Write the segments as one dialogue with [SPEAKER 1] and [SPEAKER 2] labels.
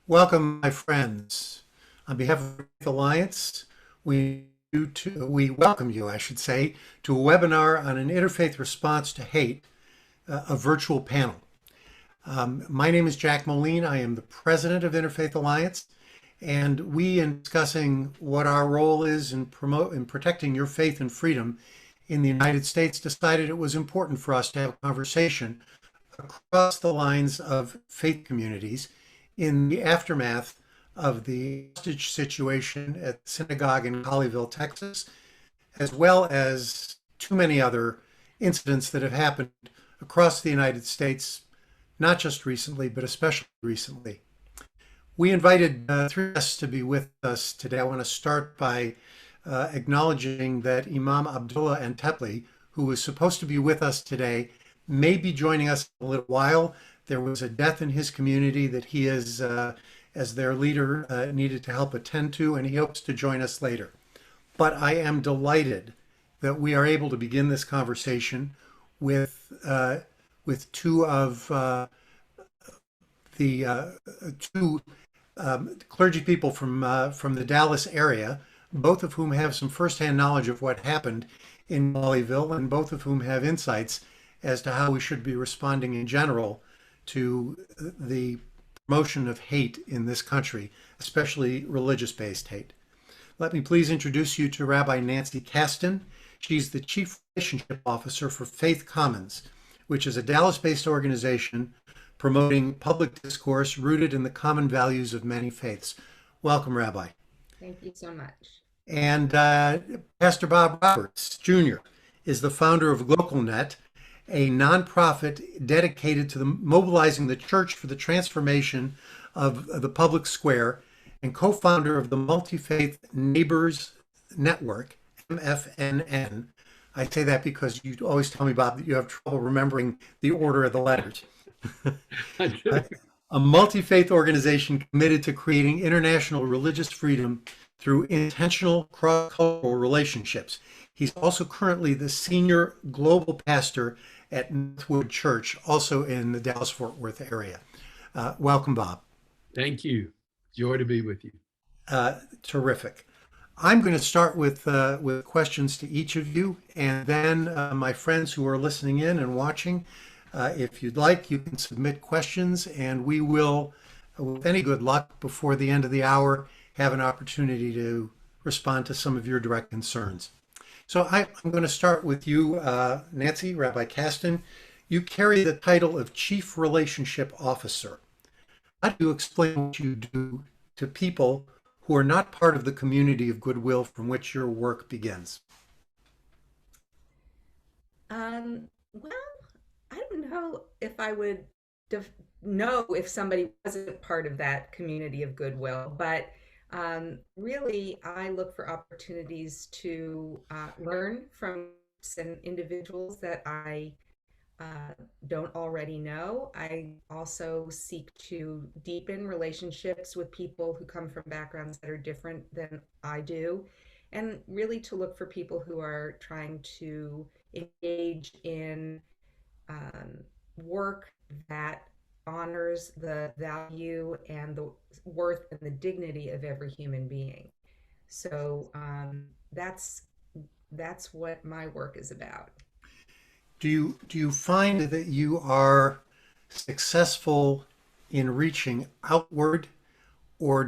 [SPEAKER 1] Welcome, my friends. On behalf of Interfaith Alliance, we welcome you, I should say, to a webinar on an interfaith response to hate, a virtual panel. My name is Jack Moline. I am the president of Interfaith Alliance, and we, in discussing what our role is in protecting your faith and freedom in the United States, decided it was important for us to have a conversation across the lines of faith communities in the aftermath of the hostage situation at the synagogue in Colleyville, Texas, as well as too many other incidents that have happened across the United States, not just recently, but especially recently. We invited three guests to be with us today. I want to start by acknowledging that Imam Abdullah Antepli, who was supposed to be with us today, may be joining us in a little while. There was a death in his community that he is, as their leader, needed to help attend to, and he hopes to join us later. But I am delighted that we are able to begin this conversation with two of the two clergy people from the Dallas area, both of whom have some firsthand knowledge of what happened in Colleyville, and both of whom have insights as to how we should be responding in general to the promotion of hate in this country, especially religious-based hate. Let me please introduce you to Rabbi Nancy Kasten. She's the Chief Relationship Officer for Faith Commons, which is a Dallas-based organization promoting public discourse rooted in the common values of many faiths. Welcome, Rabbi.
[SPEAKER 2] Thank you so much.
[SPEAKER 1] And Pastor Bob Roberts, Jr., is the founder of LocalNet, a nonprofit dedicated to mobilizing the church for the transformation of the public square, and co-founder of the Multi-Faith Neighbors Network, MFNN. I say that because you always tell me, Bob, that you have trouble remembering the order of the letters. A multi-faith organization committed to creating international religious freedom through intentional cross-cultural relationships. He's also currently the senior global pastor at Northwood Church, also in the Dallas-Fort Worth area. Welcome, Bob.
[SPEAKER 3] Thank you. Joy to be with you.
[SPEAKER 1] Terrific. I'm going to start with questions to each of you, and then my friends who are listening in and watching, if you'd like, you can submit questions, and we will, with any good luck, before the end of the hour, have an opportunity to respond to some of your direct concerns. So I'm going to start with you, Nancy, Rabbi Kasten. You carry the title of Chief Relationship Officer. How do you explain what you do to people who are not part of the community of goodwill from which your work begins?
[SPEAKER 2] Well, I don't know if I would know if somebody wasn't part of that community of goodwill, but really, I look for opportunities to learn from some individuals that I don't already know. I also seek to deepen relationships with people who come from backgrounds that are different than I do, and really to look for people who are trying to engage in work that honors the value and the worth and the dignity of every human being. So that's what my work is about.
[SPEAKER 1] Do you find that you are successful in reaching outward, or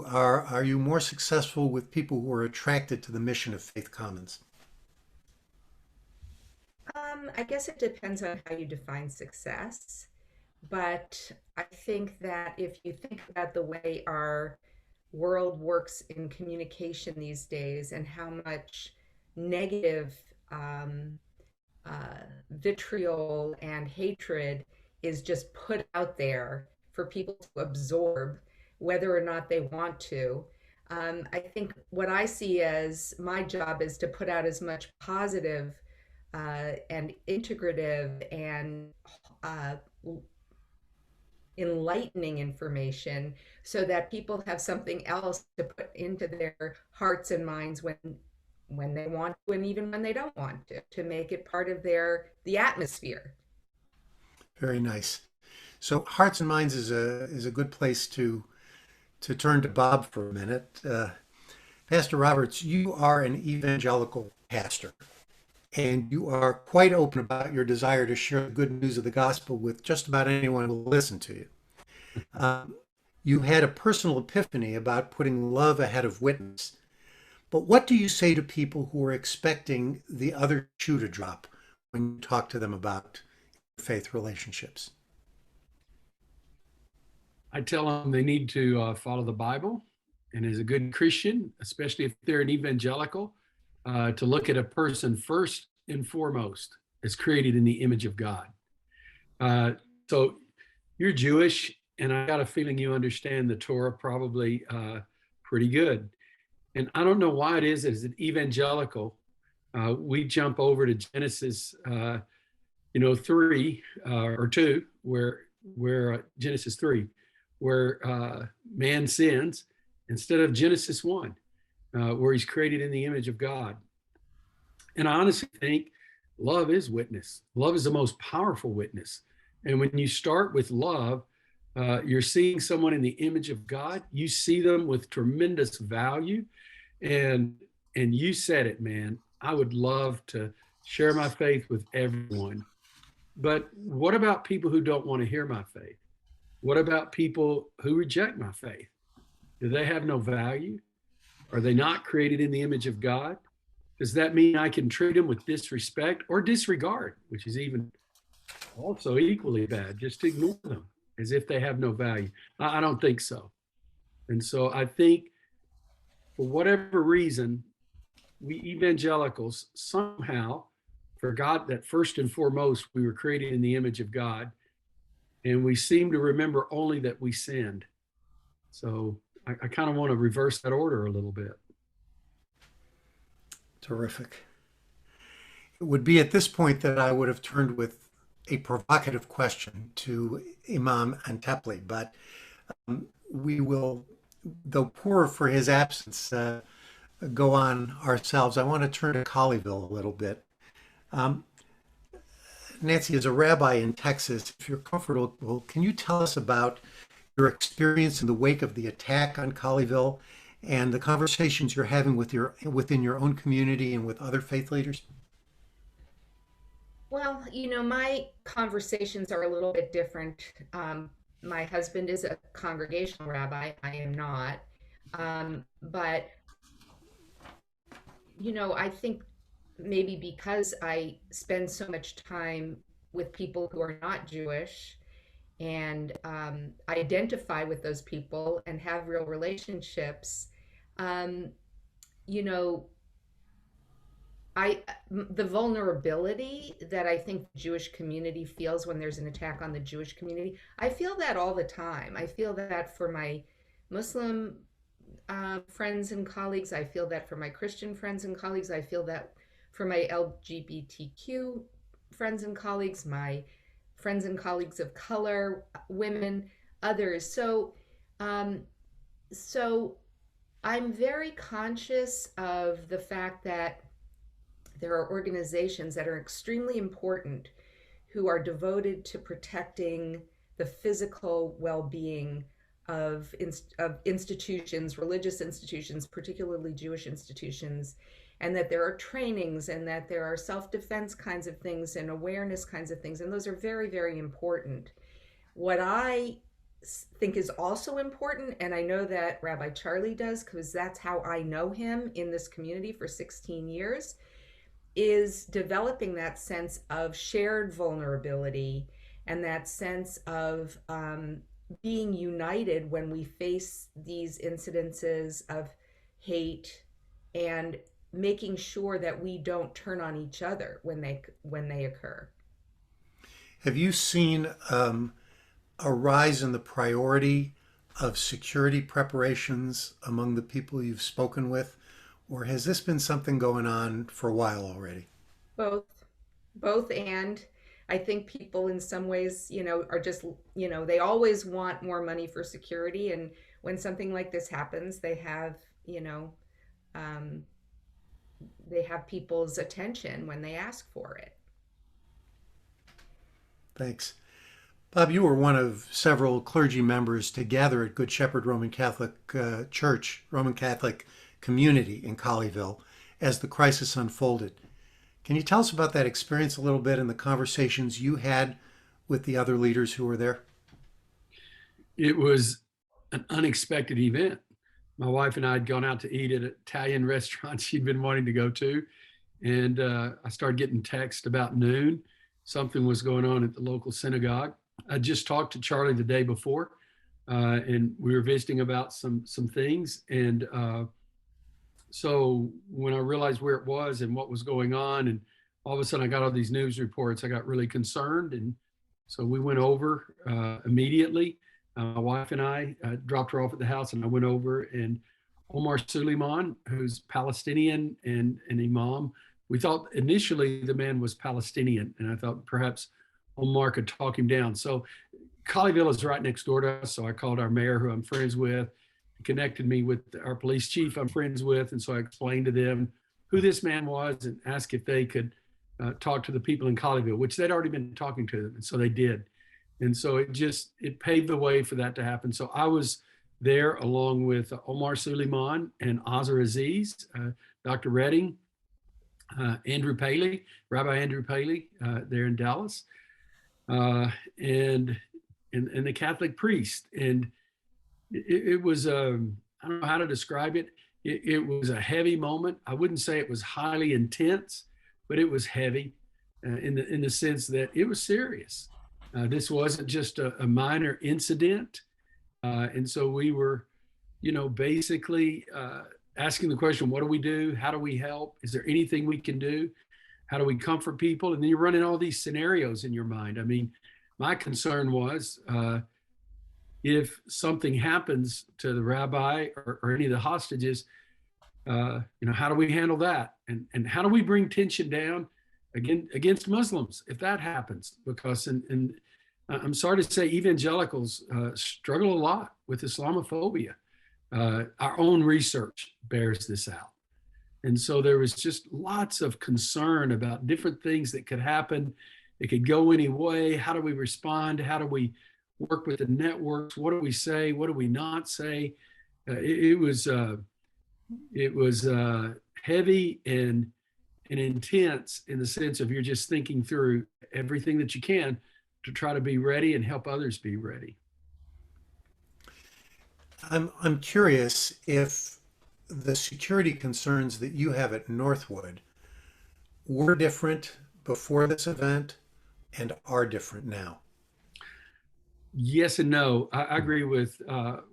[SPEAKER 1] are you more successful with people who are attracted to the mission of Faith Commons?
[SPEAKER 2] I guess it depends on how you define success, but I think that if you think about the way our world works in communication these days and how much negative um, vitriol and hatred is just put out there for people to absorb, whether or not they want to. I think what I see as my job is to put out as much positive and integrative and uh, enlightening information so that people have something else to put into their hearts and minds when they want to and even when they don't want to make it part of the atmosphere.
[SPEAKER 1] Very nice. So hearts and minds is a good place to to turn to Bob for a minute. Pastor Roberts, you are an evangelical pastor, and you are quite open about your desire to share the good news of the gospel with just about anyone who will listen to you. Um, you had a personal epiphany about putting love ahead of witness. But what do you say to people who are expecting the other shoe to drop when you talk to them about faith relationships?
[SPEAKER 3] I tell them they need to follow the Bible, and as a good Christian, especially if they're an evangelical, to look at a person first and foremost as created in the image of God. Uh, so you're Jewish, and I got a feeling you understand the Torah probably pretty good. And I don't know why it is as an evangelical, we jump over to Genesis, 3 or 2, where Genesis 3, where man sins, instead of Genesis 1, where he's created in the image of God. And I honestly think love is witness. Love is the most powerful witness. And when you start with love, you're seeing someone in the image of God. You see them with tremendous value. And you said it, man. I would love to share my faith with everyone. But what about people who don't want to hear my faith? What about people who reject my faith? Do they have no value? Are they not created in the image of God? Does that mean I can treat them with disrespect or disregard, which is even also equally bad, just ignore them as if they have no value? I don't think so. And so I think for whatever reason, we evangelicals somehow forgot that first and foremost, we were created in the image of God. And we seem to remember only that we sinned. So I kind of want to reverse that order a little bit.
[SPEAKER 1] Terrific. It would be at this point that I would have turned with a provocative question to Imam Antepli, but we will, though poor for his absence, go on ourselves. I want to turn to Colleyville a little bit. Um, Nancy, as a rabbi in Texas, if you're comfortable, can you tell us about your experience in the wake of the attack on Colleyville and the conversations you're having within your own community and with other faith leaders?
[SPEAKER 2] Well, my conversations are a little bit different. My husband is a congregational rabbi. I am not. But, I think maybe because I spend so much time with people who are not Jewish and identify with those people and have real relationships, um, you know, the vulnerability that I think the Jewish community feels when there's an attack on the Jewish community, I feel that all the time. I feel that for my Muslim friends and colleagues. I feel that for my Christian friends and colleagues. I feel that for my LGBTQ friends and colleagues, my friends and colleagues of color, women, others. Um, so I'm very conscious of the fact that there are organizations that are extremely important who are devoted to protecting the physical well-being of institutions, religious institutions, particularly Jewish institutions, and that there are trainings and that there are self-defense kinds of things and awareness kinds of things, and those are very, very important. What I think is also important, and I know that Rabbi Charlie does because that's how I know him in this community for 16 years, is developing that sense of shared vulnerability and that sense of being united when we face these incidences of hate, and making sure that we don't turn on each other when they occur.
[SPEAKER 1] Have you seen a rise in the priority of security preparations among the people you've spoken with, or has this been something going on for a while already?
[SPEAKER 2] Both, both, and I think people in some ways, are just, they always want more money for security, and when something like this happens, um, they have people's attention when they ask for it.
[SPEAKER 1] Thanks. Bob, you were one of several clergy members to gather at Good Shepherd Roman Catholic Church, Roman Catholic community in Colleyville as the crisis unfolded. Can you tell us about that experience a little bit and the conversations you had with the other leaders who were there?
[SPEAKER 3] It was an unexpected event. My wife and I had gone out to eat at an Italian restaurant she'd been wanting to go to. And I started getting text about noon. Something was going on at the local synagogue. I just talked to Charlie the day before, and we were visiting about some things. And so when I realized where it was and what was going on, and all of a sudden I got all these news reports, I got really concerned. And so we went over immediately. My wife and I dropped her off at the house, and I went over, and Omar Suleiman, who's Palestinian and an imam. We thought initially the man was Palestinian, and I thought perhaps Omar could talk him down. So Colleyville is right next door to us. So I called our mayor, who I'm friends with, connected me with our police chief I'm friends with. And so I explained to them who this man was and asked if they could talk to the people in Colleyville, which they'd already been talking to them. And so they did. And so it paved the way for that to happen. So I was there along with Omar Suleiman and Azar Aziz, Dr. Redding, Andrew Paley, Rabbi Andrew Paley, there in Dallas, and the Catholic priest. And it was, I don't know how to describe it. It was a heavy moment. I wouldn't say it was highly intense, but it was heavy in the sense that it was serious. This wasn't just a minor incident. And so we were, basically asking the question, what do we do? How do we help? Is there anything we can do? How do we comfort people? And then you're running all these scenarios in your mind. I mean, my concern was if something happens to the rabbi or any of the hostages, how do we handle that? And how do we bring tension down against Muslims if that happens? Because and I'm sorry to say, evangelicals struggle a lot with Islamophobia. Our own research bears this out. And so there was just lots of concern about different things that could happen. It could go any way. How do we respond? How do we work with the networks? What do we say? What do we not say? It was heavy and intense in the sense of you're just thinking through everything that you can to try to be ready and help others be ready.
[SPEAKER 1] I'm curious if the security concerns that you have at Northwood were different before this event and are different now.
[SPEAKER 3] Yes and no. I agree with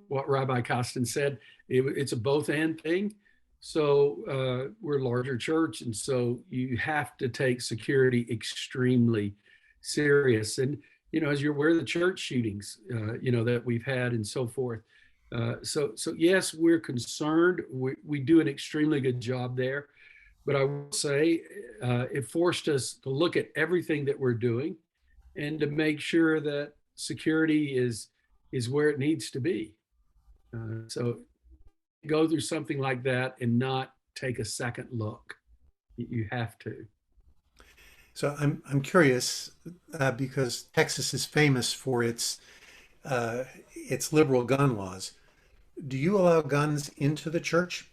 [SPEAKER 3] what Rabbi Kasten said. It's a both and thing. So we're a larger church, and so you have to take security extremely serious. And as you're aware of the church shootings, that we've had and so forth. So yes, we're concerned. We do an extremely good job there, but I will say it forced us to look at everything that we're doing and to make sure that security is where it needs to be. So go through something like that and not take a second look. You have to.
[SPEAKER 1] So I'm curious because Texas is famous for its liberal gun laws. Do you allow guns into the church?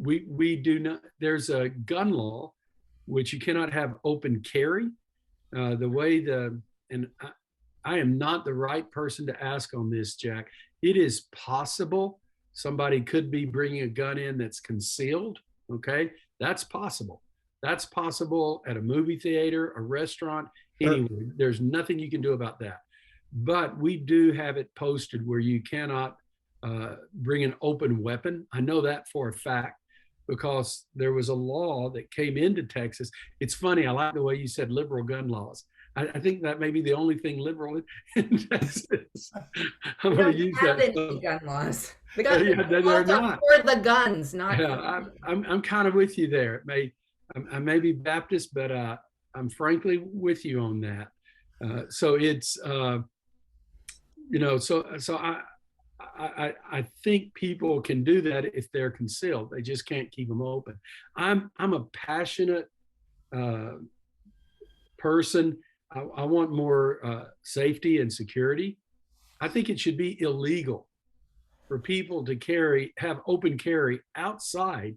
[SPEAKER 3] We do not. There's a gun law which you cannot have open carry. The way and I am not the right person to ask on this, Jack. It is possible somebody could be bringing a gun in that's concealed. Okay, that's possible. That's possible at a movie theater, a restaurant, anywhere. There's nothing you can do about that. But we do have it posted where you cannot bring an open weapon. I know that for a fact because there was a law that came into Texas. It's funny. I like the way you said liberal gun laws. I think that may be the only thing liberal in Texas. I'm going to use that.
[SPEAKER 2] Any gun laws. The guns
[SPEAKER 3] they're not
[SPEAKER 2] for the guns, not.
[SPEAKER 3] Yeah, I'm kind of with you there. I may be Baptist, but I'm frankly with you on that. So it's so I think people can do that if they're concealed. They just can't keep them open. I'm a passionate person. I want more safety and security. I think it should be illegal for people to have open carry outside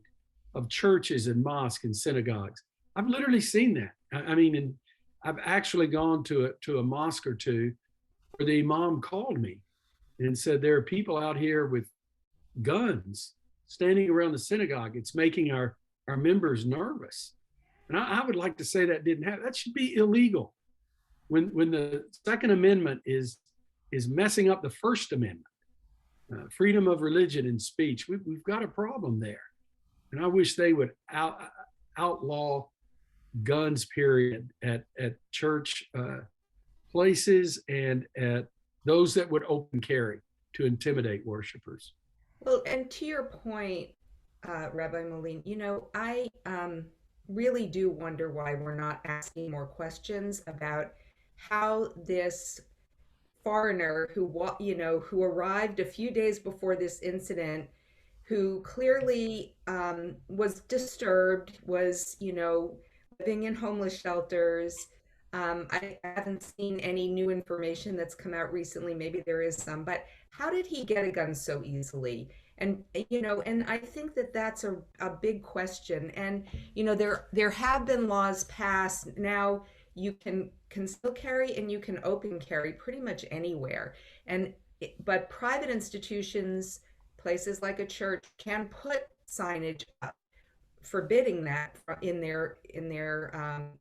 [SPEAKER 3] of churches and mosques and synagogues. I've literally seen that. I mean, and I've actually gone to a mosque or two where the imam called me and said, there are people out here with guns standing around the synagogue. It's making our members nervous. And I would like to say that didn't happen. That should be illegal. When the Second Amendment is messing up the First Amendment, freedom of religion and speech, we've got a problem there. And I wish they would outlaw guns, period, at church places and at those that would open carry to intimidate worshipers.
[SPEAKER 2] Well, and to your point, Rabbi Moline, I really do wonder why we're not asking more questions about how this foreigner who arrived a few days before this incident, who clearly was disturbed, was, living in homeless shelters. I haven't seen any new information that's come out recently. Maybe there is some, but how did he get a gun so easily? And and I think that that's a big question. And there have been laws passed now. You can conceal carry and you can open carry pretty much anywhere. But private institutions, places like a church, can put signage up forbidding that in their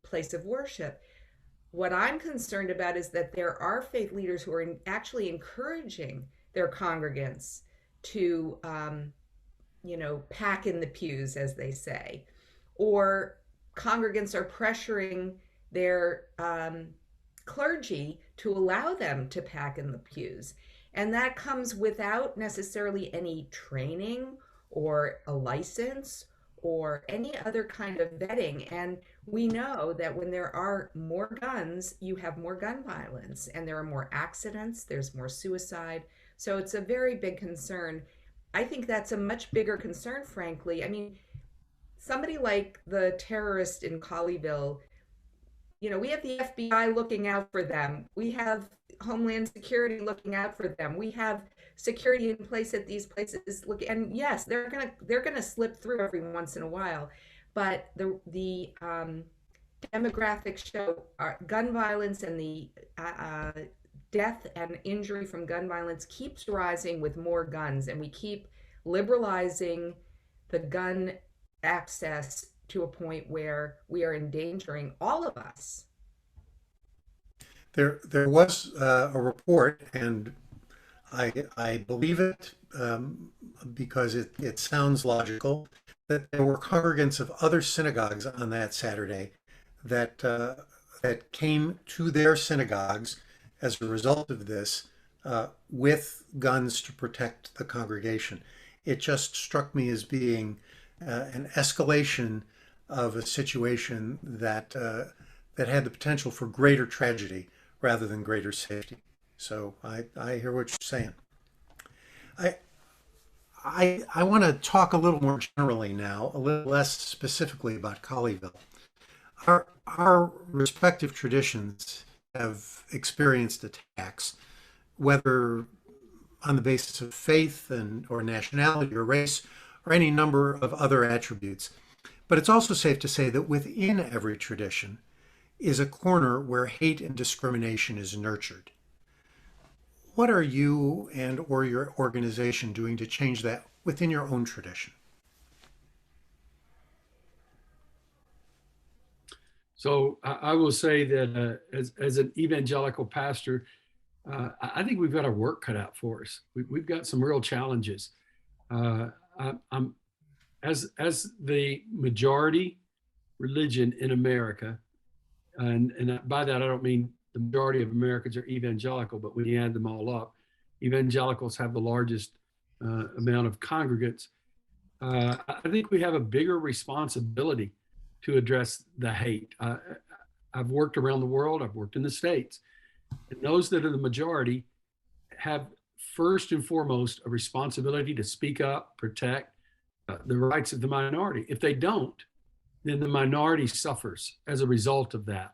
[SPEAKER 2] place of worship. What I'm concerned about is that there are faith leaders who are actually encouraging their congregants to, pack in the pews, as they say, or congregants are pressuring their clergy to allow them to pack in the pews. And that comes without necessarily any training or a license or any other kind of vetting. And we know that when there are more guns, you have more gun violence and there are more accidents, there's more suicide. So it's a very big concern. I think that's a much bigger concern, frankly. I mean, somebody like the terrorist in Colleyville, we have the FBI looking out for them. We have Homeland Security looking out for them. We have security in place at these places. And yes, they're gonna slip through every once in a while, but the demographics show gun violence and the death and injury from gun violence keeps rising with more guns, and we keep liberalizing the gun access to a point where we are endangering all of us.
[SPEAKER 1] There was a report, and I believe it because it sounds logical, that there were congregants of other synagogues on that Saturday that came to their synagogues as a result of this with guns to protect the congregation. It just struck me as being an escalation of a situation that had the potential for greater tragedy rather than greater safety. So I hear what you're saying. I want to talk a little more generally now, a little less specifically about Colleyville. Our respective traditions have experienced attacks, whether on the basis of faith or nationality or race or any number of other attributes. But it's also safe to say that within every tradition is a corner where hate and discrimination is nurtured. What are you or your organization doing to change that within your own tradition?
[SPEAKER 3] So I will say that as an evangelical pastor, I think we've got our work cut out for us. We've got some real challenges. I'm as the majority religion in America, and by that I don't mean the majority of Americans are evangelical, but when you add them all up, evangelicals have the largest amount of congregants. I think we have a bigger responsibility to address the hate. I've worked around the world. I've worked in the States. And those that are the majority have first and foremost a responsibility to speak up, protect the rights of the minority. If they don't, then the minority suffers as a result of that.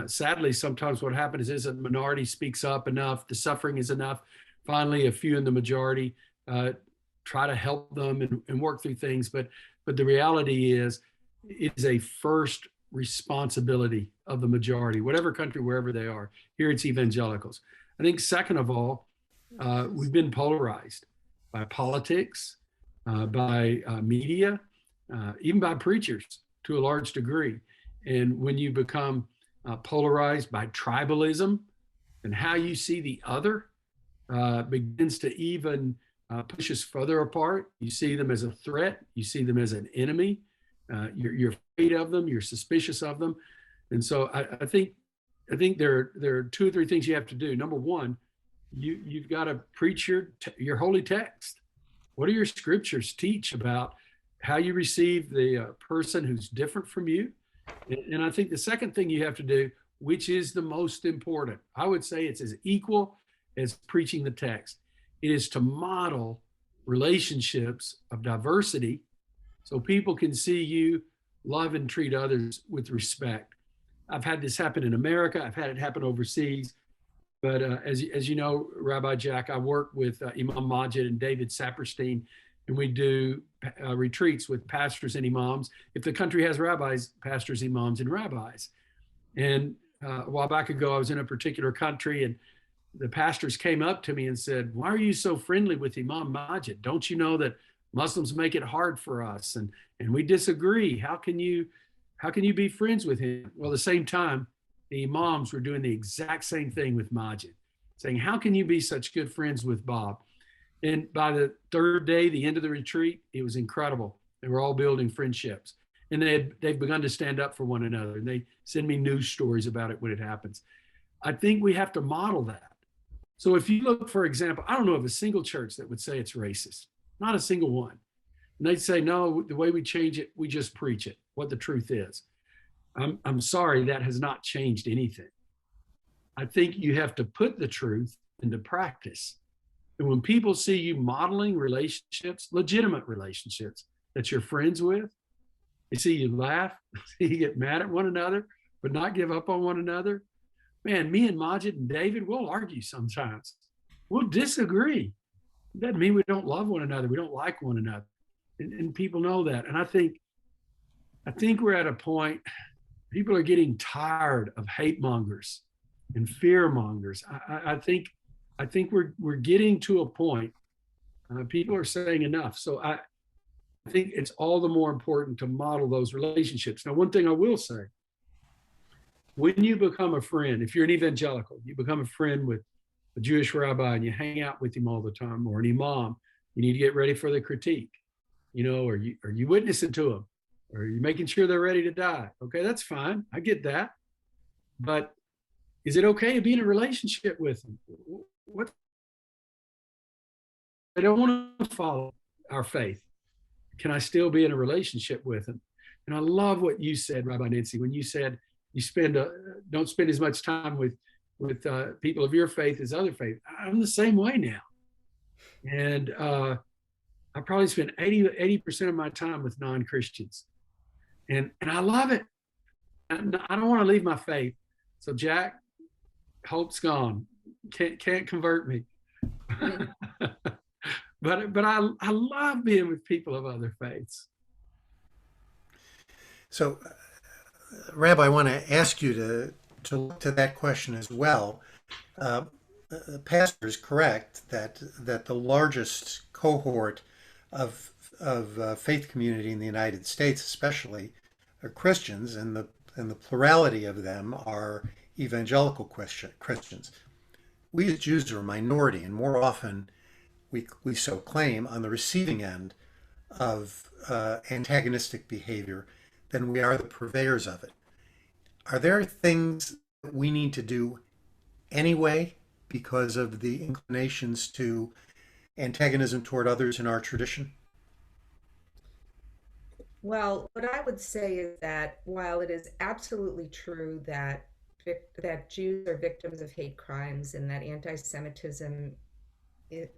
[SPEAKER 3] Sadly, sometimes what happens is a minority speaks up enough, the suffering is enough. Finally, a few in the majority try to help them and work through things. But the reality is, it is a first responsibility of the majority, whatever country, wherever they are. Here it's evangelicals. I think, second of all, we've been polarized by politics, by media, even by preachers to a large degree. And when you become polarized by tribalism, and how you see the other begins to even push us further apart. You see them as a threat. You see them as an enemy. You're afraid of them. You're suspicious of them. And so I think there are two or three things you have to do. Number one, you've got to preach your holy text. What do your scriptures teach about how you receive the person who's different from you? And I think the second thing you have to do, which is the most important, I would say it's as equal as preaching the text. It is to model relationships of diversity so people can see you love and treat others with respect. I've had this happen in America. I've had it happen overseas. But as you know, Rabbi Jack, I work with Imam Majid and David Saperstein, and we do retreats with pastors and imams. If the country has rabbis, pastors, imams, and rabbis. And a while back ago, I was in a particular country, and the pastors came up to me and said, "Why are you so friendly with Imam Majid? Don't you know that Muslims make it hard for us, and we disagree? How can you be friends with him?" Well, at the same time, the imams were doing the exact same thing with Majid, saying, "How can you be such good friends with Bob?" And by the third day, the end of the retreat, it was incredible. They were all building friendships, and they've begun to stand up for one another. And they send me news stories about it when it happens. I think we have to model that. So if you look, for example, I don't know of a single church that would say it's racist, not a single one. And they'd say, no, the way we change it, we just preach it, what the truth is. I'm sorry, that has not changed anything. I think you have to put the truth into practice. And when people see you modeling relationships, legitimate relationships that you're friends with, they see you laugh, you get mad at one another, but not give up on one another. Man, me and Majid and David, we'll argue sometimes. We'll disagree. It doesn't mean we don't love one another. We don't like one another. And people know that. And I think we're at a point, people are getting tired of hate mongers and fear mongers. I think we're getting to a point, people are saying enough. So I think it's all the more important to model those relationships. Now, one thing I will say, when you become a friend, if you're an evangelical, you become a friend with a Jewish rabbi and you hang out with him all the time, or an imam, you need to get ready for the critique, or you witnessing to them, or you making sure they're ready to die. Okay, that's fine. I get that. But is it okay to be in a relationship with them? What? They don't want to follow our faith. Can I still be in a relationship with them? And I love what you said, Rabbi Nancy, when you said you don't spend as much time with people of your faith as other faith. I'm the same way now. And I probably spend 80% of my time with non-Christians. And I love it. And I don't want to leave my faith. So Jack, hope's gone. Can't convert me. But I love being with people of other faiths.
[SPEAKER 1] So, Rabbi, I want to ask you to look to that question as well. Pastor is correct that the largest cohort of faith community in the United States, especially, are Christians, and the plurality of them are evangelical Christians. We as Jews are a minority, and more often we so claim on the receiving end of antagonistic behavior than we are the purveyors of it. Are there things that we need to do anyway because of the inclinations to antagonism toward others in our tradition?
[SPEAKER 2] Well, what I would say is that while it is absolutely true that Jews are victims of hate crimes and that anti-Semitism it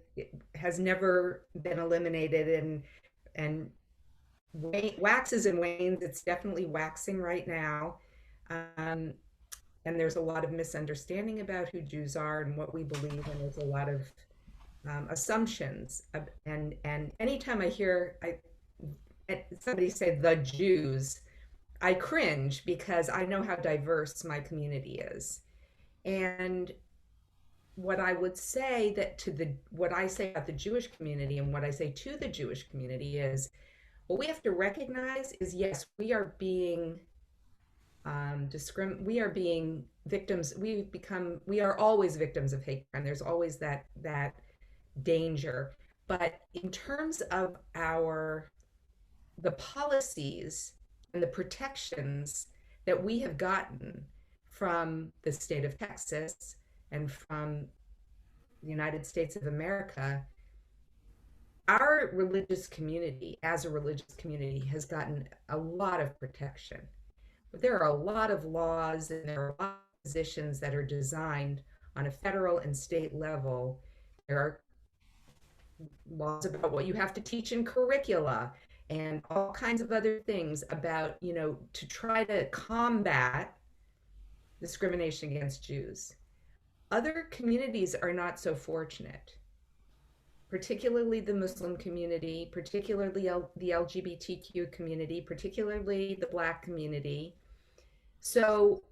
[SPEAKER 2] has never been eliminated and waxes and wanes, it's definitely waxing right now. Um, and there's a lot of misunderstanding about who Jews are and what we believe, and there's a lot of assumptions. And anytime I hear somebody say the Jews, I cringe because I know how diverse my community is. And what I would say that to the what I say about the Jewish community and what I say to the Jewish community is what we have to recognize is, yes, we are being we are being victims. We are always victims of hate crime. There's always that danger. But in terms of the policies and the protections that we have gotten from the state of Texas and from the United States of America, our religious community, as a religious community, has gotten a lot of protection. But there are a lot of laws and there are a lot of positions that are designed on a federal and state level. There are laws about what you have to teach in curricula and all kinds of other things about, to try to combat discrimination against Jews. Other communities are not so fortunate, particularly the Muslim community, particularly the LGBTQ community, particularly the Black community. So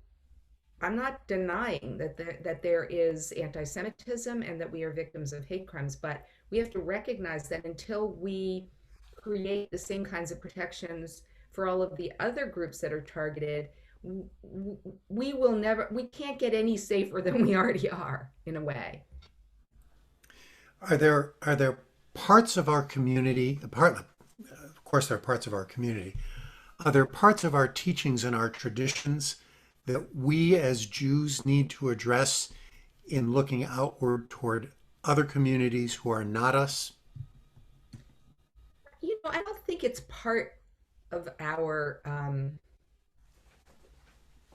[SPEAKER 2] I'm not denying that there is anti-Semitism and that we are victims of hate crimes, but we have to recognize that until we create the same kinds of protections for all of the other groups that are targeted, we can't get any safer than we already are, in a way.
[SPEAKER 1] Are there parts of our community, of course there are parts of our community, are there parts of our teachings and our traditions that we as Jews need to address in looking outward toward other communities who are not us?
[SPEAKER 2] I don't think it's part of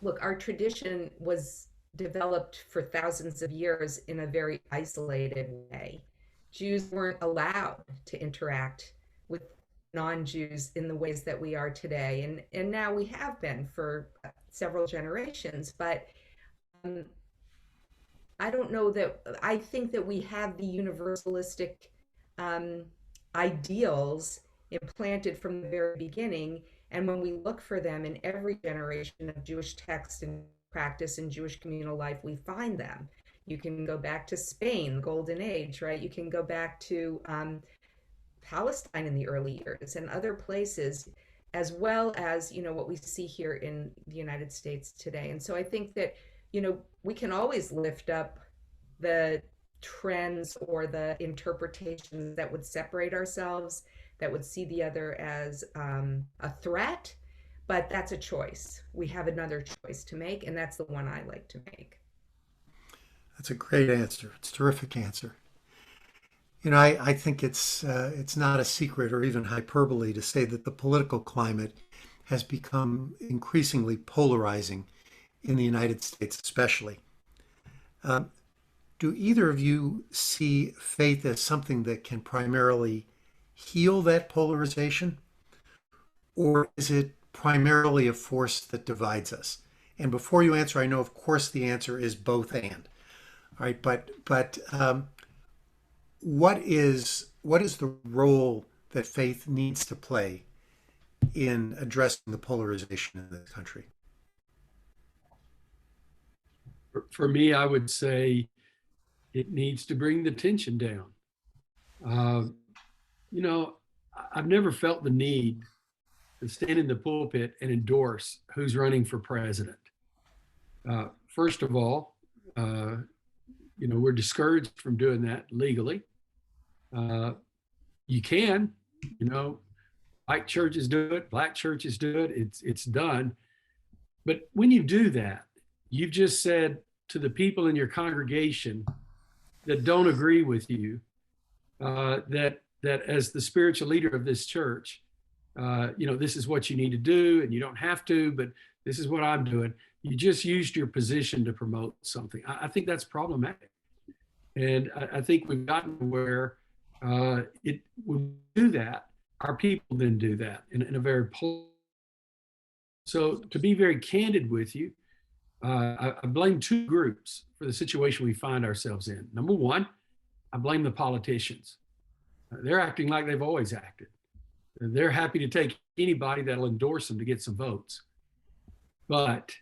[SPEAKER 2] look, our tradition was developed for thousands of years in a very isolated way. Jews weren't allowed to interact with non-Jews in the ways that we are today, and now we have been for several generations. But um, I don't know that I think that we have the universalistic um, ideals implanted from the very beginning. And when we look for them in every generation of Jewish text and practice in Jewish communal life, we find them. You can go back to Spain, the Golden Age, right? You can go back to Palestine in the early years and other places, as well as, what we see here in the United States today. And so I think that, we can always lift up the trends or the interpretations that would separate ourselves, that would see the other as a threat, but that's a choice. We have another choice to make, and that's the one I like to make.
[SPEAKER 1] That's a great answer. It's a terrific answer. I think it's not a secret or even hyperbole to say that the political climate has become increasingly polarizing in the United States, especially. Do either of you see faith as something that can primarily heal that polarization, or is it primarily a force that divides us? And before you answer, I know, of course, the answer is both and. All right, but what is the role that faith needs to play in addressing the polarization in this country?
[SPEAKER 3] For me, I would say it needs to bring the tension down. You know, I've never felt the need to stand in the pulpit and endorse who's running for president. First of all, we're discouraged from doing that legally. You can, white churches do it, black churches do it. It's done. But when you do that, you've just said to the people in your congregation that don't agree with you, that as the spiritual leader of this church, this is what you need to do, and you don't have to, but this is what I'm doing. You just used your position to promote something. I think that's problematic. And I think we've gotten where when we do that, our people then do that in a very so to be very candid with you, I blame two groups for the situation we find ourselves in. Number one, I blame the politicians. They're acting like they've always acted. They're happy to take anybody that'll endorse them to get some votes. But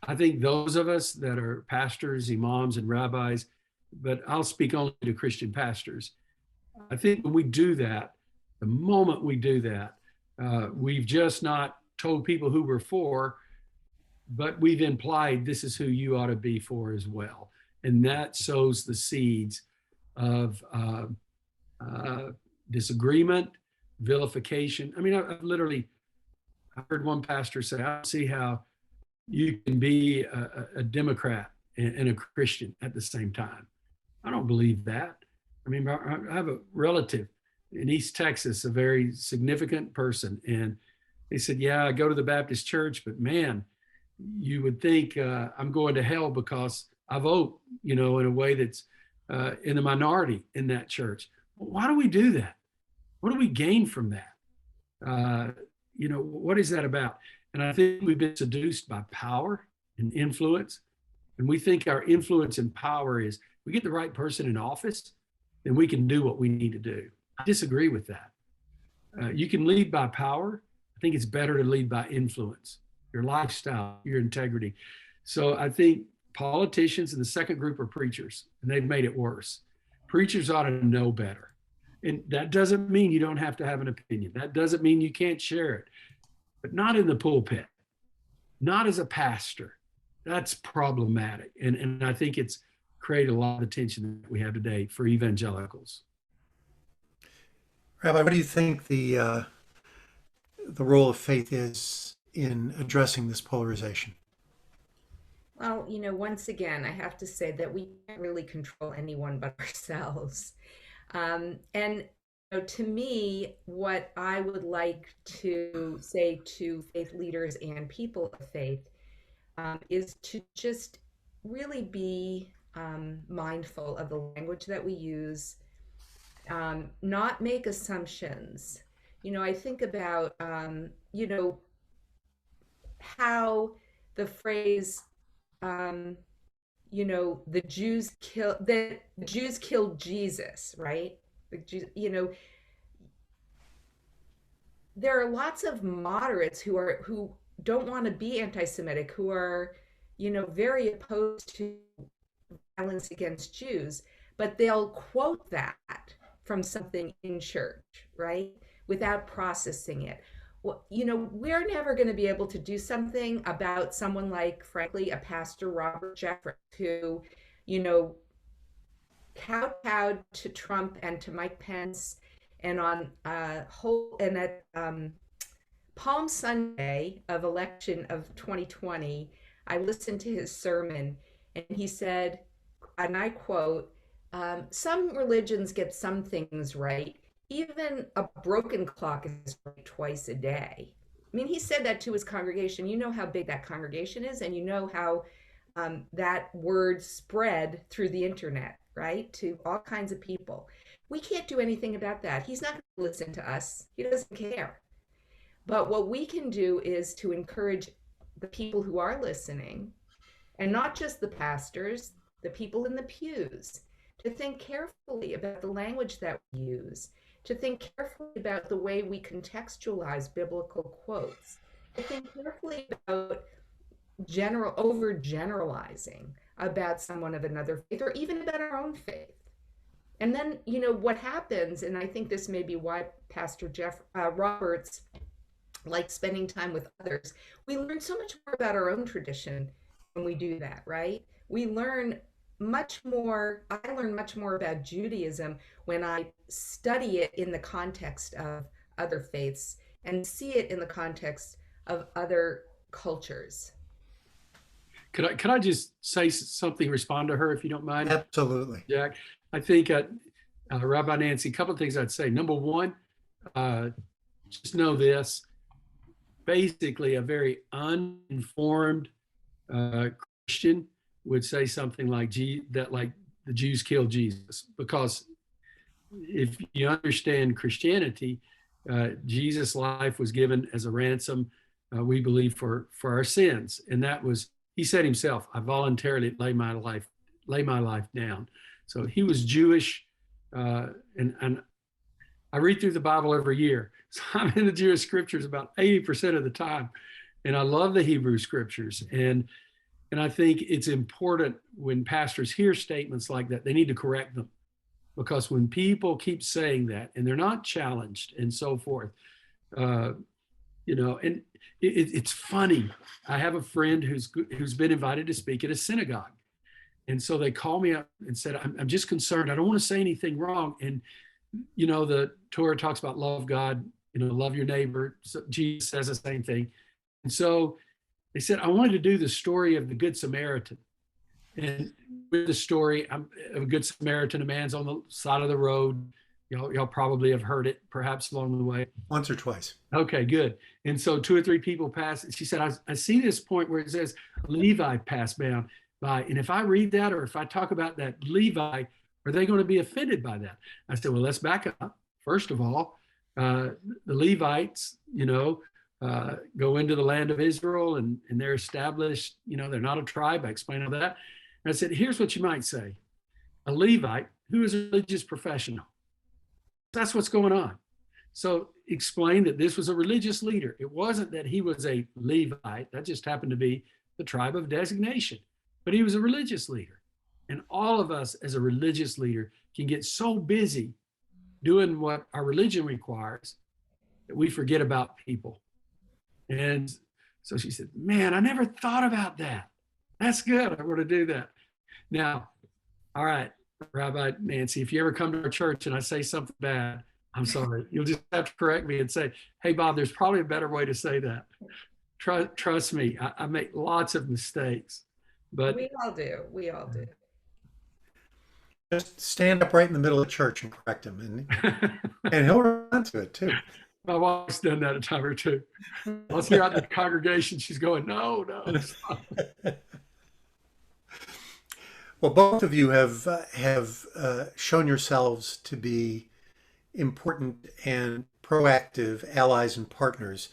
[SPEAKER 3] I think those of us that are pastors, imams, and rabbis, but I'll speak only to Christian pastors. I think when we do that, the moment we do that, we've just not told people who we're for, but we've implied this is who you ought to be for as well. And that sows the seeds of disagreement, vilification. I mean, I heard one pastor say, I don't see how you can be a Democrat and a Christian at the same time. I don't believe that. I mean, I have a relative in East Texas, a very significant person. And they said, yeah, I go to the Baptist church, but man, you would think I'm going to hell because I vote, in a way that's in the minority in that church. Why do we do that? What do we gain from that? What is that about? And I think we've been seduced by power and influence. And we think our influence and power is we get the right person in office, then we can do what we need to do. I disagree with that. You can lead by power. I think it's better to lead by influence, your lifestyle, your integrity. So I think politicians and the second group are preachers, and they've made it worse. Preachers ought to know better. And that doesn't mean you don't have to have an opinion. That doesn't mean you can't share it, but not in the pulpit, not as a pastor. That's problematic. And I think it's created a lot of tension that we have today for evangelicals.
[SPEAKER 1] Rabbi, what do you think the role of faith is in addressing this polarization?
[SPEAKER 2] Well, once again, I have to say that we can't really control anyone but ourselves. And to me, what I would like to say to faith leaders and people of faith is to just really be mindful of the language that we use, not make assumptions. I think about, how the phrase, the Jews killed Jesus, right? There are lots of moderates who don't want to be anti-Semitic, who are, very opposed to violence against Jews, but they'll quote that from something in church, right? Without processing it. Well, we're never going to be able to do something about someone like, frankly, a pastor, Robert Jack, who, kowtowed to Trump and to Mike Pence, and on at Palm Sunday of election of 2020, I listened to his sermon, and he said, and I quote, some religions get some things right. Even a broken clock is right twice a day. I mean, he said that to his congregation. You know how big that congregation is, and you know how that word spread through the internet, right? To all kinds of people. We can't do anything about that. He's not going to listen to us. He doesn't care. But what we can do is to encourage the people who are listening, and not just the pastors, the people in the pews, to think carefully about the language that we use, to think carefully about the way we contextualize biblical quotes, to think carefully about overgeneralizing about someone of another faith, or even about our own faith. And then, what happens, and I think this may be why Pastor Jeff Roberts likes spending time with others, we learn so much more about our own tradition when we do that, right? We learn much more. I learn much more about Judaism when I study it in the context of other faiths and see it in the context of other cultures.
[SPEAKER 3] Could I just say something, respond to her, if you don't mind?
[SPEAKER 1] Absolutely.
[SPEAKER 3] Jack, I think, Rabbi Nancy, a couple of things I'd say. Number one, just know this, basically a very uninformed Christian would say something like like the Jews killed Jesus, because if you understand Christianity, Jesus' life was given as a ransom, we believe, for our sins, and that was he said himself, I voluntarily lay my life down. So he was Jewish, and I read through the Bible every year. So I'm in the Jewish scriptures about 80% of the time. And I love the Hebrew scriptures. And I think it's important when pastors hear statements like that, they need to correct them. Because when people keep saying that and they're not challenged and so forth, and it's funny. I have a friend who's been invited to speak at a synagogue. And so they called me up and said, I'm just concerned. I don't want to say anything wrong. And, the Torah talks about love God, love your neighbor. So Jesus says the same thing. And so they said, I wanted to do the story of the Good Samaritan. And with the story of a Good Samaritan, a man's on the side of the road. Y'all probably have heard it perhaps along the way.
[SPEAKER 1] Once or twice.
[SPEAKER 3] Okay, good. And so 2 or 3 people pass. She said, I see this point where it says Levi passed by. And if I read that, or if I talk about that Levi, are they going to be offended by that? I said, well, let's back up. First of all, the Levites, go into the land of Israel and they're established, they're not a tribe. I explained all that. And I said, here's what you might say. A Levite who is a religious professional. That's what's going on. So explain that this was a religious leader. It wasn't that he was a Levite. That just happened to be the tribe of designation. But he was a religious leader. And all of us as a religious leader can get so busy doing what our religion requires that we forget about people. And so she said, man, I never thought about that. That's good. I'm going to do that. Now, all right, Rabbi Nancy, if you ever come to our church and I say something bad, I'm sorry. You'll just have to correct me and say, hey, Bob, there's probably a better way to say that. Trust me, I make lots of mistakes. But
[SPEAKER 2] we all do. We all do.
[SPEAKER 1] Just stand up right in the middle of the church and correct him, and he'll respond to it too.
[SPEAKER 3] My wife's done that a time or two. I'll see her out in the congregation. She's going, no.
[SPEAKER 1] Well, both of you have shown yourselves to be important and proactive allies and partners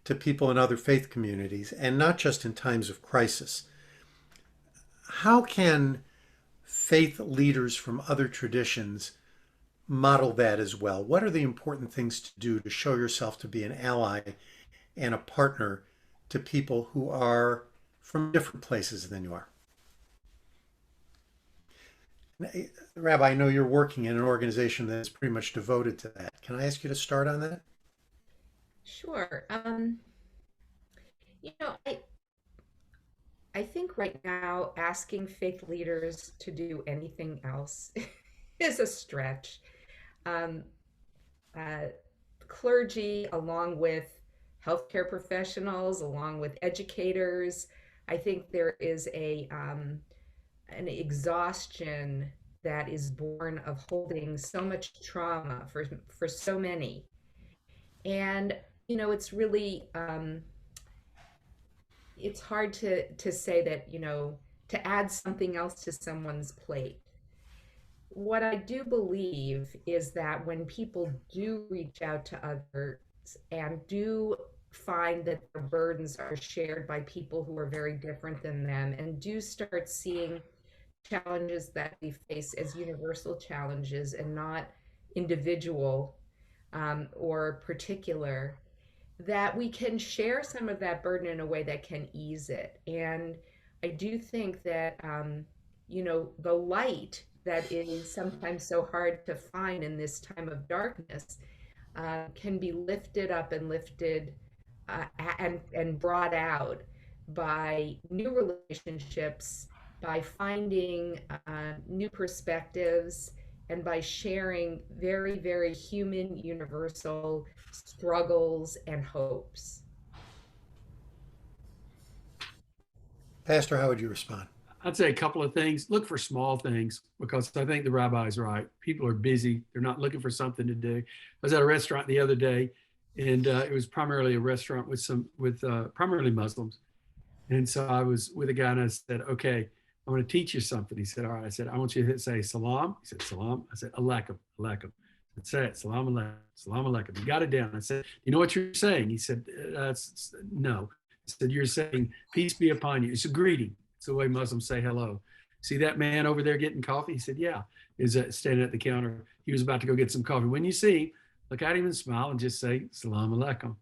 [SPEAKER 1] to people in other faith communities, and not just in times of crisis. How can faith leaders from other traditions model that as well? What are the important things to do to show yourself to be an ally and a partner to people who are from different places than you are? Rabbi, I know you're working in an organization that is pretty much devoted to that. Can I ask you to start on that?
[SPEAKER 2] Sure. I think right now asking faith leaders to do anything else is a stretch. Clergy, along with healthcare professionals, along with educators, I think there is an exhaustion that is born of holding so much trauma for so many. And it's really it's hard to say that, to add something else to someone's plate. What I do believe is that when people do reach out to others and do find that their burdens are shared by people who are very different than them, and do start seeing challenges that we face as universal challenges and not individual or particular, that we can share some of that burden in a way that can ease it. And I do think that, the light that is sometimes so hard to find in this time of darkness can be lifted up and lifted and brought out by new relationships, by finding new perspectives, and by sharing very, very human, universal struggles and hopes.
[SPEAKER 1] Pastor, how would you respond?
[SPEAKER 3] I'd say a couple of things. Look for small things, because I think the rabbi's right. People are busy. They're not looking for something to do. I was at a restaurant the other day, and it was primarily a restaurant with primarily Muslims. And so I was with a guy and I said, okay, I want to teach you something. He said, all right. I said, I want you to say salam. He said, salam. I said, alaikum, alaikum. I said, say it, salam alaikum, salam alaikum. He got it down. I said, you know what you're saying? He said, no. said, you're saying, peace be upon you. It's a greeting. It's the way Muslims say hello. See that man over there getting coffee? He said, yeah. Is standing at the counter. He was about to go get some coffee. When you see him, look at him and smile and just say, Salam alaikum.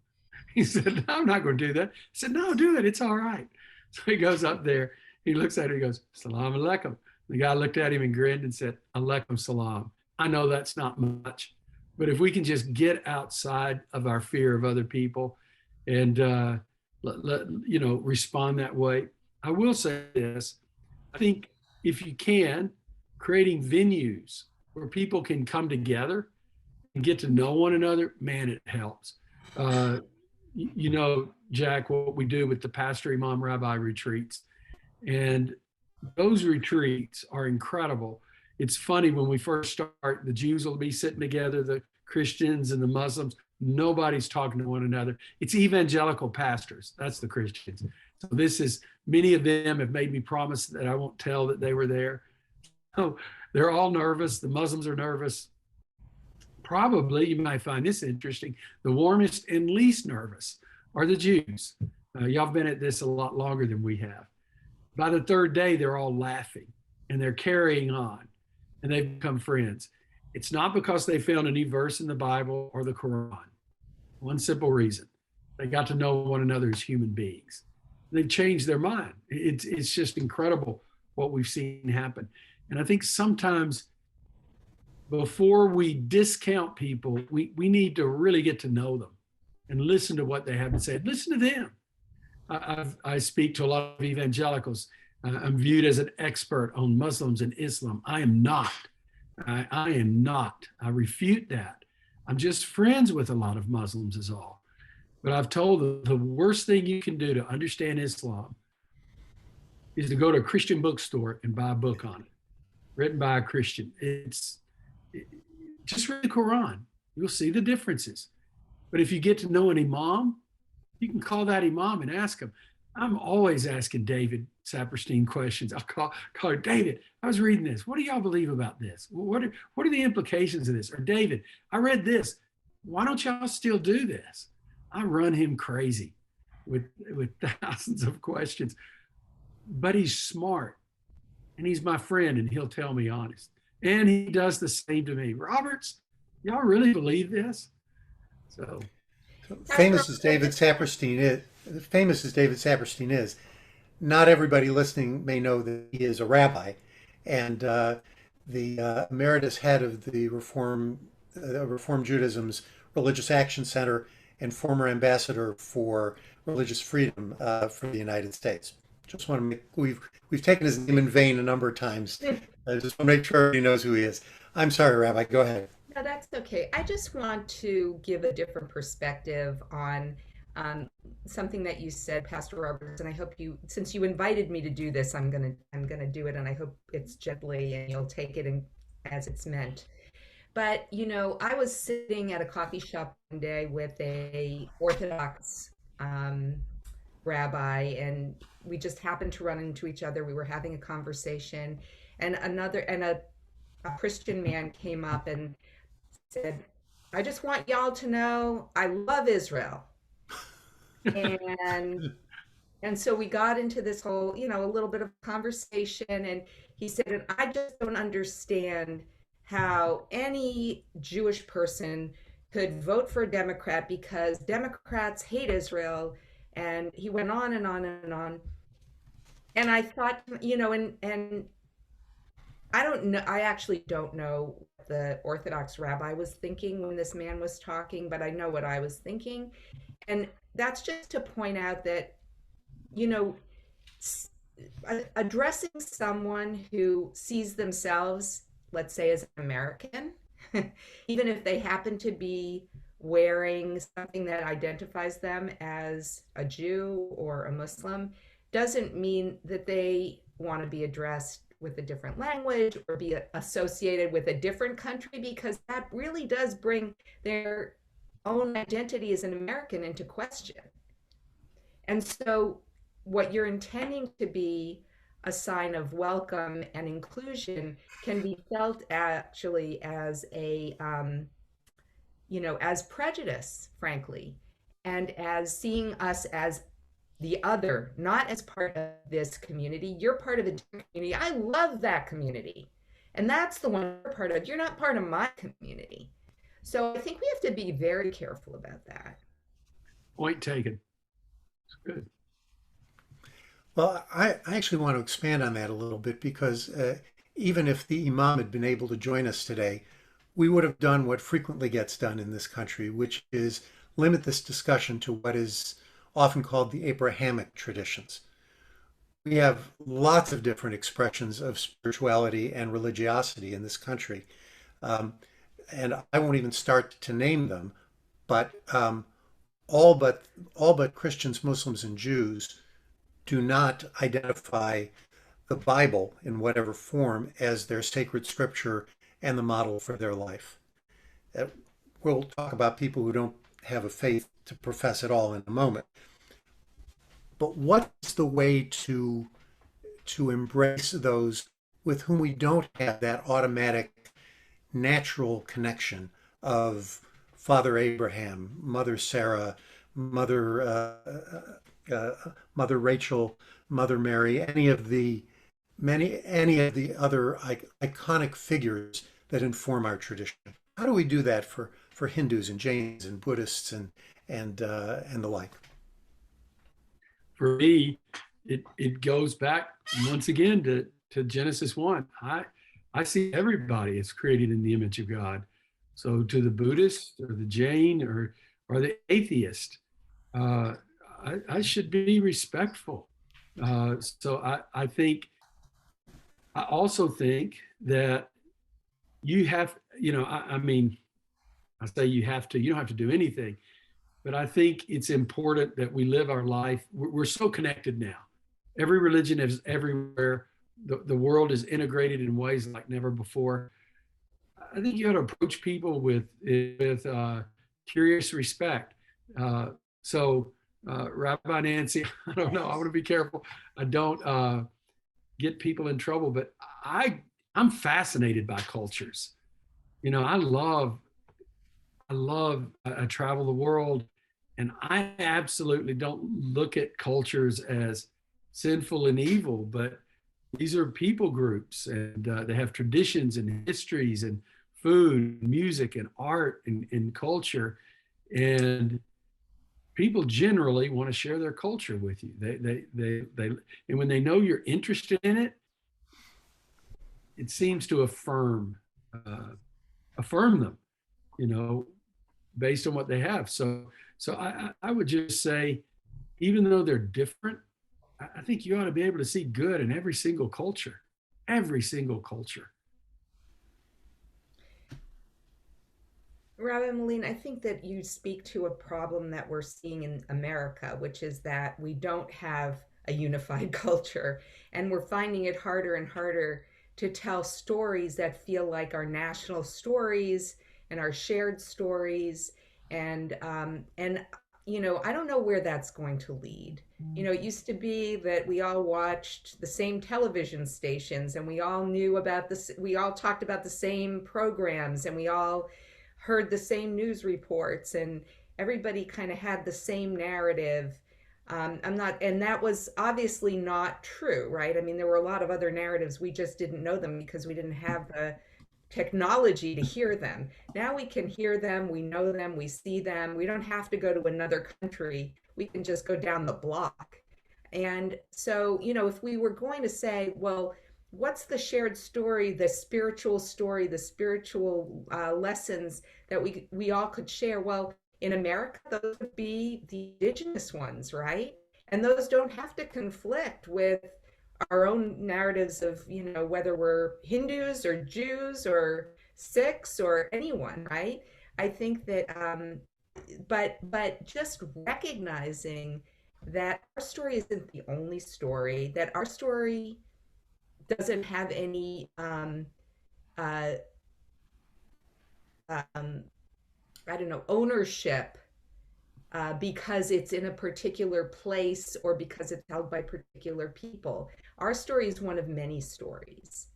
[SPEAKER 3] He said, no, I'm not going to do that. I said, no, do it. It's all right. So he goes up there. He looks at him. He goes, Salam alaikum. The guy looked at him and grinned and said, alaikum salam. I know that's not much, but if we can just get outside of our fear of other people and, respond that way. I will say this. I think if you can, creating venues where people can come together and get to know one another, man, it helps. Jack, what we do with the pastor, imam, rabbi retreats, and those retreats are incredible. It's funny when we first start, the Jews will be sitting together, the Christians and the Muslims, nobody's talking to one another. It's evangelical pastors. That's the Christians. So many of them have made me promise that I won't tell that they were there. So they're all nervous. The Muslims are nervous. Probably, you might find this interesting, the warmest and least nervous are the Jews. Y'all have been at this a lot longer than we have. By the third day, they're all laughing and they're carrying on and they've become friends. It's not because they found a new verse in the Bible or the Quran. One simple reason. They got to know one another as human beings. They've changed their mind. It's just incredible what we've seen happen. And I think sometimes before we discount people, we need to really get to know them and listen to what they have to say. Listen to them. I speak to a lot of evangelicals. I'm viewed as an expert on Muslims and Islam. I am not. I am not. I refute that. I'm just friends with a lot of Muslims is all. But I've told them the worst thing you can do to understand Islam is to go to a Christian bookstore and buy a book on it, written by a Christian. Just read the Quran. You'll see the differences. But if you get to know an imam, you can call that imam and ask him. I'm always asking David Saperstein questions. I'll call David, I was reading this. What do y'all believe about this? What are the implications of this? Or David, I read this. Why don't y'all still do this? I run him crazy with thousands of questions. But he's smart and he's my friend and he'll tell me honest. And he does the same to me. Roberts, y'all really believe this? So
[SPEAKER 1] famous as David Saperstein is, not everybody listening may know that he is a rabbi, and the emeritus head of the Reform Judaism's Religious Action Center and former ambassador for religious freedom for the United States. Just want to we've taken his name in vain a number of times. I just want to make sure everybody knows who he is. I'm sorry, Rabbi. Go ahead.
[SPEAKER 2] No, that's okay. I just want to give a different perspective on something that you said, Pastor Roberts, and I hope since you invited me to do this, I'm gonna do it, and I hope it's gently and you'll take it as it's meant. But I was sitting at a coffee shop one day with a Orthodox rabbi, and we just happened to run into each other. We were having a conversation, and a Christian man came up and said, I just want y'all to know I love Israel. And so we got into this whole, a little bit of conversation, and he said, and I just don't understand how any Jewish person could vote for a Democrat because Democrats hate Israel. And he went on and on and on. And I thought, and I don't know, I actually don't know what the Orthodox rabbi was thinking when this man was talking, but I know what I was thinking. And that's just to point out that, addressing someone who sees themselves, let's say, as an American, even if they happen to be wearing something that identifies them as a Jew or a Muslim, doesn't mean that they want to be addressed with a different language or be associated with a different country, because that really does bring their own identity as an American into question. And so what you're intending to be a sign of welcome and inclusion can be felt actually as as prejudice, frankly, and as seeing us as the other, not as part of this community. You're part of a different community. I love that community. And that's the one you're part of. You're not part of my community. So I think we have to be very careful about that.
[SPEAKER 3] Point taken. It's good.
[SPEAKER 1] Well, I actually want to expand on that a little bit because even if the imam had been able to join us today, we would have done what frequently gets done in this country, which is limit this discussion to what is often called the Abrahamic traditions. We have lots of different expressions of spirituality and religiosity in this country. Um, and I won't even start to name them, but all but all but Christians, Muslims, and Jews do not identify the Bible in whatever form as their sacred scripture and the model for their life. Uh, We'll talk about people who don't have a faith to profess at all in a moment. But what's the way to embrace those with whom we don't have that automatic natural connection of Father Abraham, Mother Sarah, Mother Mother Rachel, Mother Mary, any of the other iconic figures that inform our tradition? How do we do that for Hindus and Jains and Buddhists and the like?
[SPEAKER 3] For me, it goes back once again to Genesis 1. I see everybody as created in the image of God. So to the Buddhist or the Jain or the atheist, uh, I should be respectful. I think, I also think that you have, I mean, I say you have to, you don't have to do anything, but I think it's important that we live our life. We're so connected now. Every religion is everywhere. The world is integrated in ways like never before. I think you ought to approach people with curious respect. Uh, Rabbi Nancy, I don't know. I want to be careful. I don't get people in trouble, but I I'm fascinated by cultures. You know, I travel the world, and I absolutely don't look at cultures as sinful and evil, but these are people groups, and they have traditions and histories and food, music, and art and culture, and people generally want to share their culture with you. And when they know you're interested in it, it seems to affirm them, you know, based on what they have. So I would just say, even though they're different, I think you ought to be able to see good in every single culture.
[SPEAKER 2] Rabbi Moline, I think that you speak to a problem that we're seeing in America, which is that we don't have a unified culture, and we're finding it harder and harder to tell stories that feel like our national stories and our shared stories. And I don't know where that's going to lead. It used to be that we all watched the same television stations, and we all knew about this. We all talked about the same programs, and we all heard the same news reports, and everybody kind of had the same narrative. I'm not, and that was obviously not true, right? I mean, there were a lot of other narratives. We just didn't know them because we didn't have the technology to hear them. Now we can hear them, we know them, we see them. We don't have to go to another country. We can just go down the block. And so, if we were going to say, well, what's the shared story, the spiritual lessons that we all could share? Well, in America, those would be the indigenous ones, right? And those don't have to conflict with our own narratives of, whether we're Hindus or Jews or Sikhs or anyone, right? I think that, but just recognizing that our story isn't the only story, that our story doesn't have any uh, um, I don't know, ownership because it's in a particular place or because it's held by particular people. Our story is one of many stories.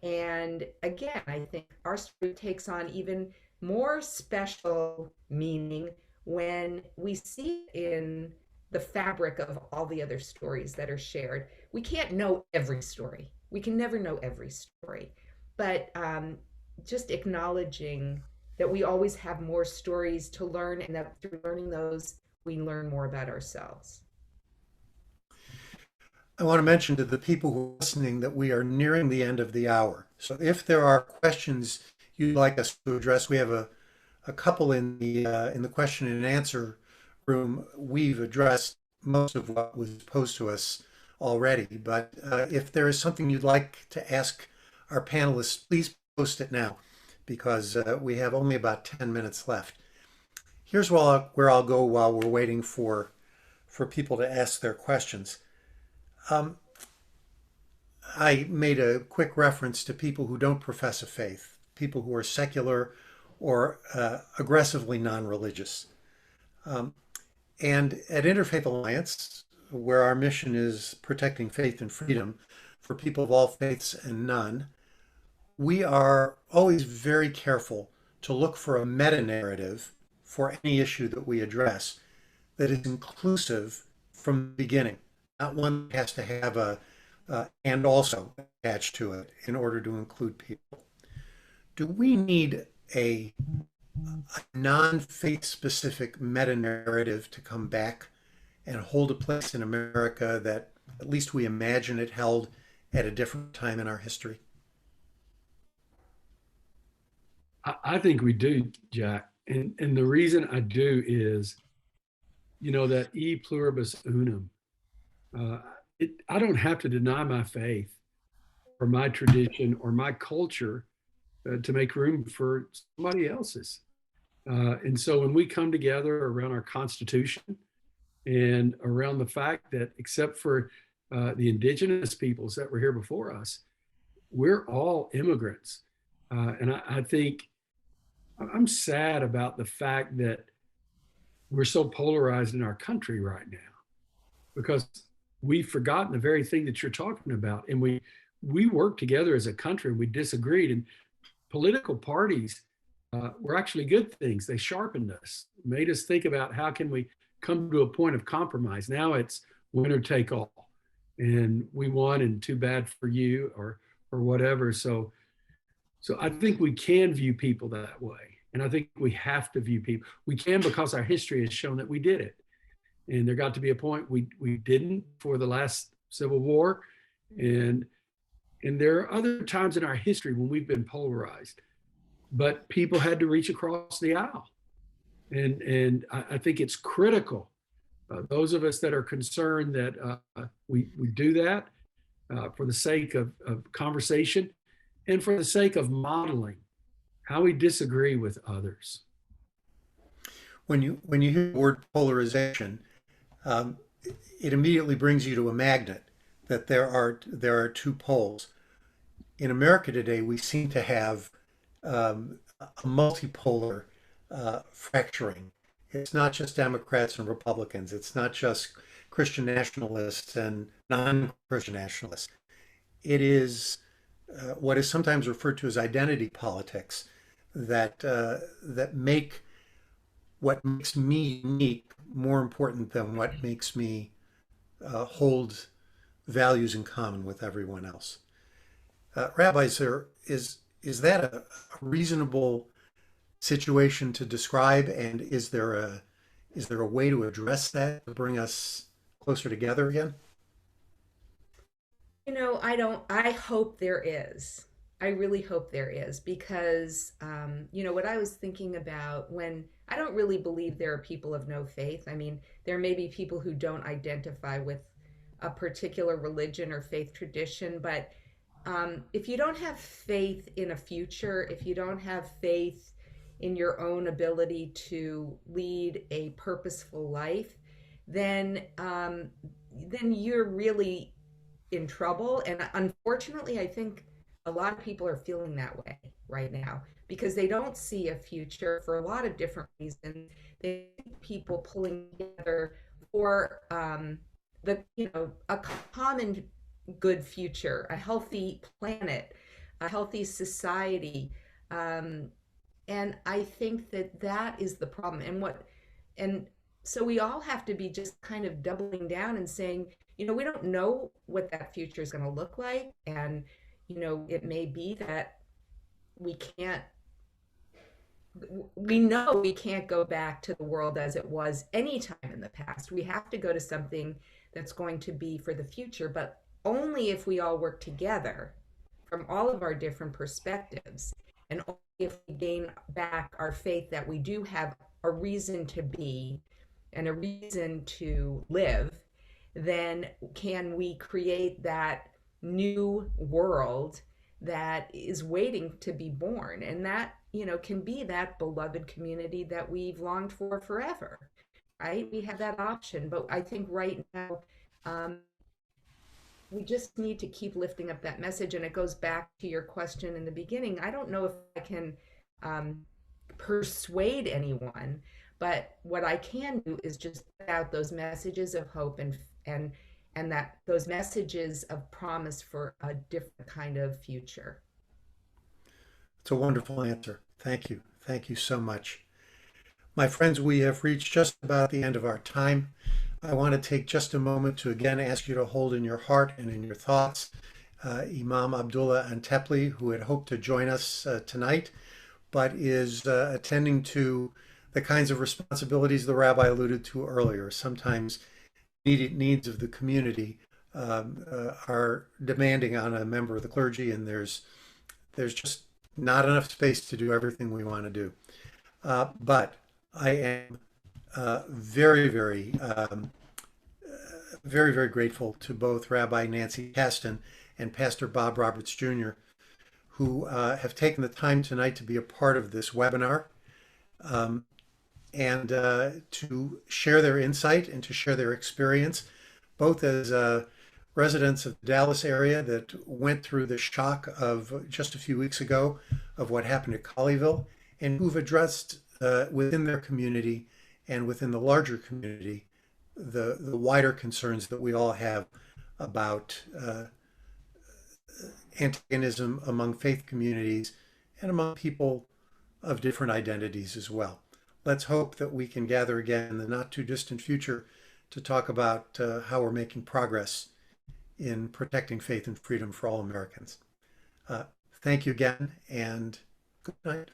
[SPEAKER 2] And again, I think our story takes on even more special meaning when we see it in the fabric of all the other stories that are shared. We can't know every story. We can never know every story, but just acknowledging that we always have more stories to learn, and that through learning those, we learn more about ourselves.
[SPEAKER 1] I want to mention to the people who are listening that we are nearing the end of the hour. So if there are questions you'd like us to address, we have a couple in the question and answer room. We've addressed most of what was posed to us already, but if there is something you'd like to ask our panelists, please post it now because we have only about 10 minutes left. Here's where I'll go while we're waiting for people to ask their questions. I made a quick reference to people who don't profess a faith, people who are secular or aggressively non-religious. And at Interfaith Alliance, where our mission is protecting faith and freedom for people of all faiths and none, we are always very careful to look for a meta-narrative for any issue that we address that is inclusive from the beginning, not one that has to have a and also attached to it in order to include people. Do we need a non-faith specific meta narrative to come back and hold a place in America that at least we imagine it held at a different time in our history?
[SPEAKER 3] I think we do, Jack. And the reason I do is, that e pluribus unum. I don't have to deny my faith or my tradition or my culture to make room for somebody else's. And so when we come together around our Constitution and around the fact that, except for the indigenous peoples that were here before us, we're all immigrants. And I think I'm sad about the fact that we're so polarized in our country right now, because we've forgotten the very thing that you're talking about. And we worked together as a country, we disagreed, and political parties were actually good things. They sharpened us, made us think about how can we come to a point of compromise. Now it's winner take all, and we won, and too bad for you, or whatever. So I think we can view people that way, and I think we have to view people. We can, because our history has shown that we did it. And there got to be a point we didn't for the last Civil War, and there are other times in our history when we've been polarized, but people had to reach across the aisle, and I think it's critical. Those of us that are concerned that we do that for the sake of conversation and for the sake of modeling how we disagree with others.
[SPEAKER 1] When you hear the word polarization, it immediately brings you to a magnet, that there are two poles. In America today, we seem to have a multipolar fracturing. It's not just Democrats and Republicans. It's not just Christian nationalists and non-Christian nationalists. It is what is sometimes referred to as identity politics that make what makes me unique more important than what makes me hold values in common with everyone else. Rabbi, sir, is that a reasonable situation to describe, and is there a way to address that to bring us closer together again?
[SPEAKER 2] I hope there is. I really hope there is, because, what I was thinking about, when I don't really believe there are people of no faith. I mean, there may be people who don't identify with a particular religion or faith tradition, but if you don't have faith in a future, if you don't have faith in your own ability to lead a purposeful life, then you're really in trouble. And unfortunately, I think a lot of people are feeling that way right now because they don't see a future for a lot of different reasons. They see people pulling together for a common good future, a healthy planet, a healthy society. And I think that is the problem. And So we all have to be just kind of doubling down and saying, we don't know what that future is going to look like. And, it may be that we can't, we know we can't go back to the world as it was anytime in the past. We have to go to something that's going to be for the future, but only if we all work together from all of our different perspectives, and only if we gain back our faith that we do have a reason to be and a reason to live, then can we create that new world that is waiting to be born. And that, can be that beloved community that we've longed for forever, right? We have that option. But I think right now, um, we just need to keep lifting up that message. And it goes back to your question in the beginning. I don't know if I can um, persuade anyone, but what I can do is just put out those messages of hope and and that those messages of promise for a different kind of future.
[SPEAKER 1] It's a wonderful answer. Thank you. Thank you so much. My friends, we have reached just about the end of our time. I want to take just a moment to again ask you to hold in your heart and in your thoughts Imam Abdullah Antepli, who had hoped to join us tonight, but is attending to the kinds of responsibilities the rabbi alluded to earlier. Sometimes immediate needs of the community are demanding on a member of the clergy, and there's just not enough space to do everything we want to do. But I am very, very grateful to both Rabbi Nancy Kasten and Pastor Bob Roberts Jr., who have taken the time tonight to be a part of this webinar and to share their insight and to share their experience, both as residents of the Dallas area that went through the shock of just a few weeks ago of what happened at Colleyville, and who've addressed within their community and within the larger community the wider concerns that we all have about antagonism among faith communities and among people of different identities as well. Let's hope that we can gather again in the not too distant future to talk about how we're making progress in protecting faith and freedom for all Americans. Thank you again, and good night.